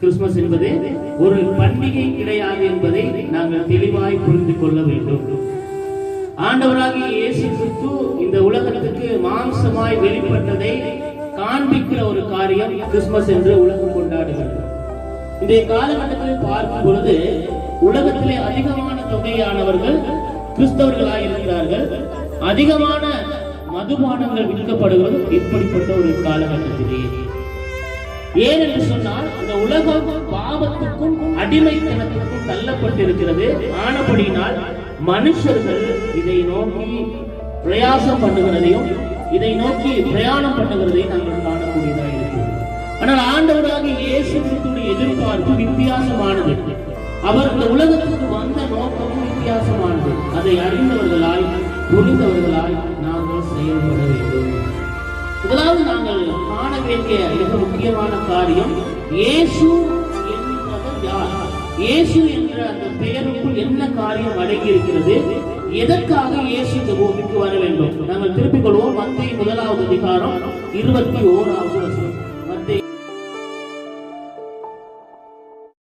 Christmas என்பது ஒரு பண்டிகை கிடையாது என்பதை நாங்கள் தெளிவாய் புரிந்து கொள்ள வேண்டும். ஆண்டவராகிய இயேசு கிறிஸ்து இந்த உலகத்துக்கு மாம்சமாய் வெளிப்பட்டதை காண்பிக்கிற ஒரு காரியம் கிறிஸ்துமஸ் என்று உலகம் கொண்டாடுகிறது. இந்த காலகட்டத்தில் பார்க்கும் பொழுது உலகத்திலே அதிகமான தொகையானவர்கள் கிறிஸ்தவர்களாக இருக்கிறார்கள். அதிகமான மதுபானங்கள் விற்கப்படுவது இப்படிப்பட்ட ஒரு காலகட்டத்திலேயே. ஏனென்று சொன்னால் இந்த உலகம் பாவத்துக்கும் அடிமைத்தனத்துக்கும் தள்ளப்பட்டிருக்கிறது. ஆனபடியினால் மனுஷர்கள் இதை நோக்கி பிரயாசம் பண்ணுகிறதையும் இதை நோக்கி பிரயாணம் பண்ணுகிறதையும் நாங்கள் காணக்கூடியதாக இருக்கிறது. ஆனால் ஆண்டவராகிய இயேசு கிறிஸ்துவின் எதிர்பார்ப்பு வித்தியாசமானது. அவர் இந்த உலகத்துக்கு வந்த நோக்கமும் வித்தியாசமானது. அதை அறிந்தவர்களாய் புரிந்தவர்களாய் நாங்கள் செயல்பட வேண்டும். முதலாவது நாங்கள் காண வேண்டிய மிக முக்கியமான காரியம், இயேசு என்பவர் யார்? இயேசு என்ற அந்த பெயருக்குள் என்ன காரியம் அடங்கி இருக்கிறது? எதற்காக இயேசு இந்த பூமிக்கு வர வேண்டும்? நாங்கள் திருப்பிக் கொள்வோம். மத்தேயு 1 அதிகாரம் 21வது வசனம்.